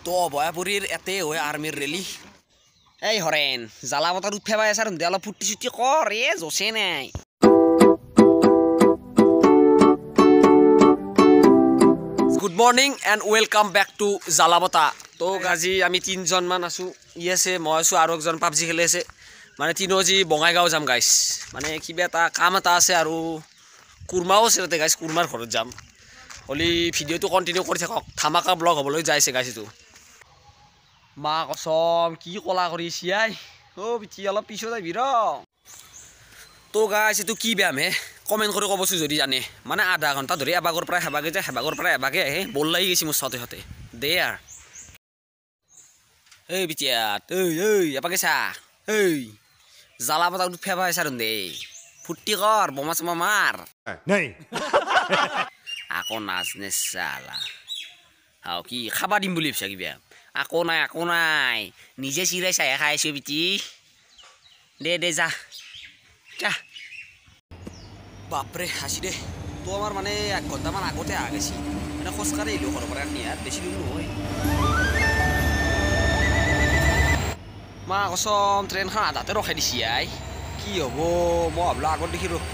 তো অভয়াপুৰীৰ এতে হয় আৰ্মিৰ ৰেলী এই হৰেন জালাবতাৰ উঠে পাই আছে আৰু অলপ ফুটি চুটি কৰ জোচে নাই good morning and welcome back to জালাবতা তো আজি আমি তিনজনমান আছোঁ আছে মই আছোঁ আৰু একজন পাবজি খেলি আছে মানে তিনো আজি বঙাইগাঁও যাম গাইছ মানে কিবা এটা কাম এটা আছে আৰু কুৰমাও আছে তাতে গাইছ কুৰমাৰ ঘৰত যাম হলি ভিডিঅ'টো কণ্টিনিউ কৰি থাকক ধামাকা ব্লগ হ'বলৈ যাইছে গাইছ এইটো মা কসম কি কলা কৰিছি আই ও পিঠি অলপ পিছত আহিবি ৰ তো গাইছ এইটো কি ব্যায়াম হে কমেণ্ট কৰি ক'বচোন যদি জানে মানে আধা ঘণ্টা ধৰি এবাগৰ পৰা হেবাগে যায় হেবাগৰ পৰা এবাগে আহে বল লাগি গৈছে মোৰ চাওঁতে চাওঁতে দে আৰ এই পিঠিয়াত এবাগে চা এই জালাবতা উঠে পাইছা দে ফুৰ্তি কৰ বোমা চমা মাৰ নাই আকৌ নাচ নে চালা হাও কি খাবা দিম বুলি ভাবিছা কিবা আকৌ নাই নিজে চিৰাই চাই খাইছো পিটি দে যা যা বাপৰে হাসি দে তো আমাৰ মানে 1 ঘণ্টামান আগতে আগেছি মানে খোজকাঢ়ি আহিলোঁ ঘৰৰ পৰা ইয়াত বেছি দূৰ নহয় মা কসম ট্ৰেইনখন আধাতে ৰখাই দিছি আই কি হ'ব মই ভাবলো আগত দেখি ৰখব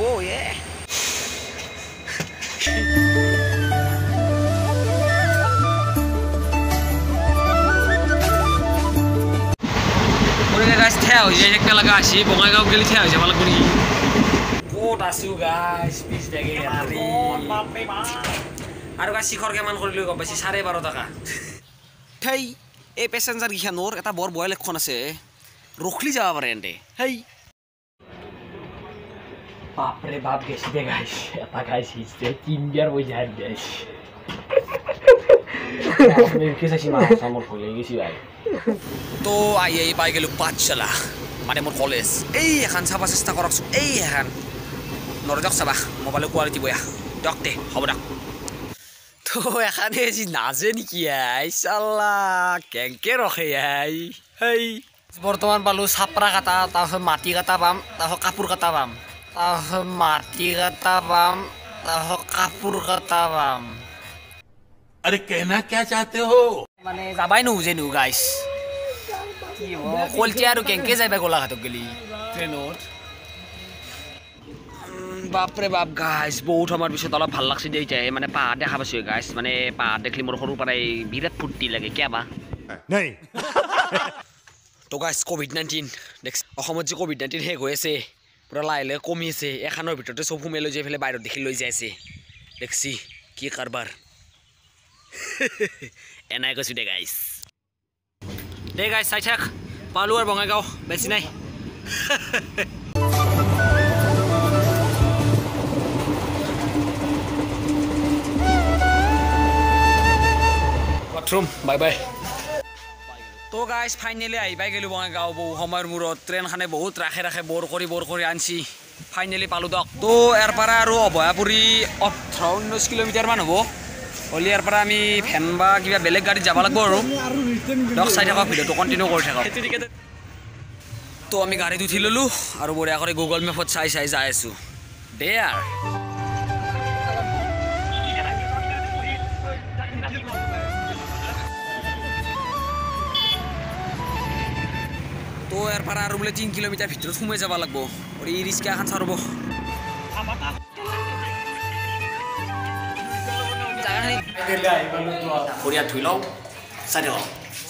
গাছ ঠেয়া হৈ যায় একটা লাগা আসি বঙাইগাঁও গেলি ঠেয়া হৈ যাব লাগব নেকি ক'ত আছো গাছ পিছ দেখে আৰু গাছ শিখৰ কেমান কৰিলৈ গম পাইছি 12.5 টকা ঠেই এই পেচেঞ্জাৰ কেইখনৰ এটা বৰ বয় লক্ষণ আছে ৰখলি যাব পাৰে এন্তে হেই বাপৰে বাপ গেছি দে গাইছ এটা গাইছ হিচতে 3 বিয়াৰ বই যায় গাইছ আমি কেসাছি মা সামর হয়ে গেছি ভাই তো আই পাই গেল পাঠশালা মানে মোর কলেজ এই এখন চাবা চেষ্টা করকছো এই এখন নরদক চাবা মোবাইল কোয়ালিটি বয়া ডকতে হব ডাক তো এখানে জি নাজে নেকি আই সাল্লা কেঙ্কে রখে আই হেই বর্তমান পালো ছাপরা কাটা তারপর মাটি কাটা পাম তারপর কাপড় কাটা পাম তারপর মাটি কাটা পাম তারপর কাপড় কাটা পাম अरे कहना क्या चाहते हो মানে যাবাই নুজে নু গাইস কি ও কলটি আৰু কেঙ্কে যাইবা গোলাঘাটক গলি ট্ৰেইনত বাপৰে বাপ গাইস বহুত আমাৰ পিছত অলপ ভাল লাগছে দেই যায় মানে পাহাৰ দেখা পাইছো গাইস মানে পাহাৰ দেখলি মোৰ সৰু পৰাই বিৰাট ফুৰ্তি লাগে কিবা নাই তো গাইস কোভিড-19 দেখছ অসমত যে কোভিড-19 হে হৈ আছে পুৰা লাইলে কমি আছে এখানৰ ভিতৰতে সব ঘুমে লৈ যাই ফেলে বাহিৰত দেখি লৈ যাইছে দেখছি কি কাৰবাৰ এনাই কৈছো দে গাইস চাই থাক পালো আৰু বঙাইগাঁও বেছি নাই বাথৰুম বাই বাই তো গাইস ফাইনেলি আহি পাই গেলো বঙাইগাঁও বহু সময়ৰ মূৰত ট্ৰেইনখনে বহুত ৰাখে বৰ কৰি আনছি ফাইনেলি পালো দক তো ইয়াৰ পৰা আৰু অভয়াপুৰী 18-19 কিলোমিটাৰ মান হ'ব হলিয়াৰ পৰা আমি ফেন বা কিবা বেলেগ গাড়ীত যাব লাগিব আৰু দক চাই থাকক ভিডিঅ'টো কণ্টিনিউ কৰি থাকক তো আমি গাড়ীত উঠি ল'লোঁ আৰু বঢ়িয়া কৰি গুগল মেপত চাই যাই আছোঁ দে আৰ তো ইয়াৰ পৰা আৰু বোলে 3 কিলোমিটাৰ ভিতৰত সোমাই যাব লাগিব আৰু ই ৰিক্সা এখন চাৰব বঢ়িয়া ধুই লওঁ চাই থাকক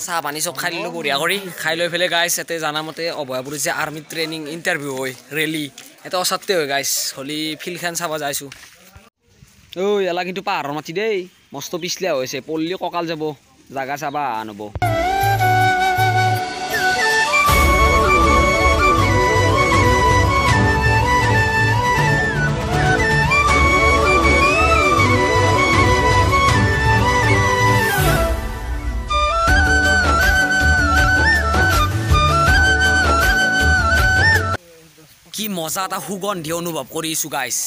চাহ পানী চব খাই দিলোঁ বঢ়িয়া কৰি খাই লৈ পেলাই গাইছ ইয়াতে জানামতে অভয়াপুৰীত যে আৰ্মি ট্ৰেইনিং ইণ্টাৰভিউ হয় ৰেলী এটা অচাতে হয় গাইছ হলি ফিল্ডখন চাব যাইছোঁ ঐ এলা কিন্তু পাহাৰৰ মাটি দেই মস্ত পিছলিয়া হৈছে পল্লি কঁকাল যাব জাগা চাবা আনব কি মজা এটা সুগন্ধি অনুভৱ কৰিছোঁ গাইছ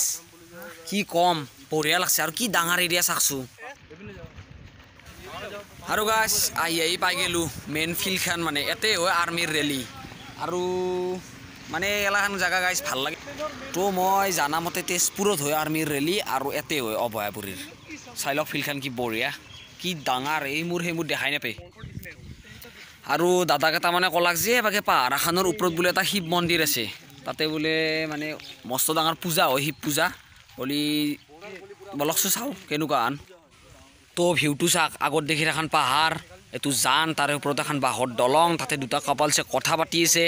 কি কম বঢ়িয়া লাগছে আৰু কি ডাঙৰ এৰিয়া চাকছোঁ আৰু গাইছ আহি পাই গেলোঁ মেইন ফিল্ডখন মানে এতে হয় আৰ্মিৰ ৰেলী আৰু মানে এলাখান জাগা গাইছ ভাল লাগে তো মই জানামতে তেজপুৰত হয় আৰ্মিৰ ৰেলী আৰু এতে হয় অভয়াপুৰীৰ চাই লওক ফিল্ডখন কি বঢ়িয়া কি ডাঙৰ এই মোৰ সেই মোৰ দেখাই নাপায় আৰু দাদাকেইটা মানে ক'লাক যে এবাকে পাহাৰ এখনৰ ওপৰত বোলে এটা শিৱ মন্দিৰ আছে তাতে বোলে মানে মস্ত ডাঙৰ পূজা হয় শিৱ পূজা বুলি বলকচোন চাওঁ কেনেকুৱা আন তো ভিউটো চাওক আগত দেখি এখন পাহাৰ এইটো জান তাৰে ওপৰত এখন বাঁহৰ দলং তাতে দুটা কাপালছে কথা পাতি আছে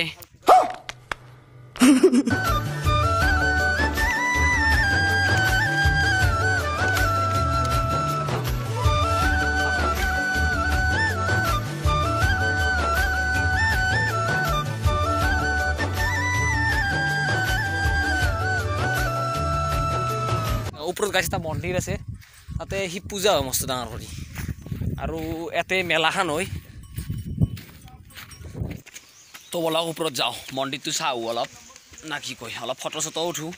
ওপৰত গাইছ এটা মন্দিৰ আছে তাতে শিৱ পূজা হয় মস্ত ডাঙৰ কৰি আৰু ইয়াতে মেলাখন হয় তো বলক ওপৰত যাওঁ মন্দিৰটো চাওঁ অলপ না কি কয় অলপ ফটো চটো উঠো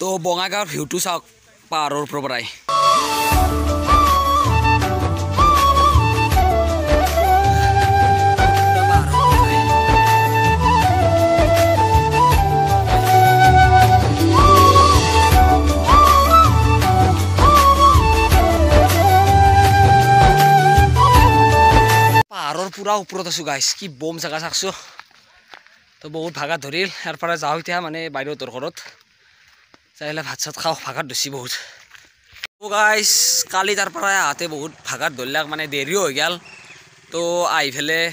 তো বঙাইগাঁৱৰ ভিউটো চাওক পাহাৰৰ ওপৰৰ পৰাই পাহাৰৰ পুৰা ওপৰত আছো গাইছ কি বম জাগা চাকছো তো বহুত ভাগা ধৰিল ইয়াৰ পৰা যাওঁ এতিয়া মানে বাইদেউহঁতৰ ঘৰত চাইলে ভাত চাত খাওঁ ভাগাত ধৰিছি বহুত তো গাইছ কালি তাৰ পৰা আহোঁতে বহুত ভাগাত ধৰিলাক মানে দেৰিও হৈ গ'ল তো আহি পেলাই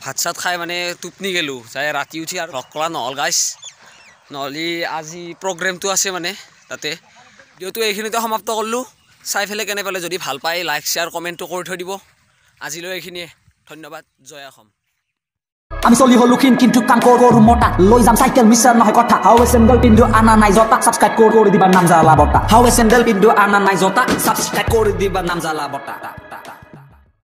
ভাত চাত খাই মানে টোপনি গ'লোঁ যাই ৰাতি উঠি আৰু লগ কৰা নহ'ল গাইছ নহ'লে আজি প্ৰগ্ৰেমটো আছে মানে তাতে যিহেতু এইখিনিতে সমাপ্ত কৰিলোঁ চাই পেলাই কেনে পালে যদি ভাল পায় লাইক শ্বেয়াৰ কমেণ্টটো কৰি থৈ দিব আজিলৈ এইখিনিয়ে ধন্যবাদ জয় অসম আমি চলি হলো ক্ষীণ কিন্তু কাম কৰো মোটা লৈ যাম চাইকেল মিছাৰ নহয় কথা হাৱে চেণ্ডেল পিন্ধো আনা নাই জতা সাবস্ক্ৰাইব কৰি দিবা নাম জ্বালা বটা হাৱে চেণ্ডেল পিন্ধো আনা নাই জতা সাবস্ক্ৰাইব কৰি দিবা নাম জ্বালা বটা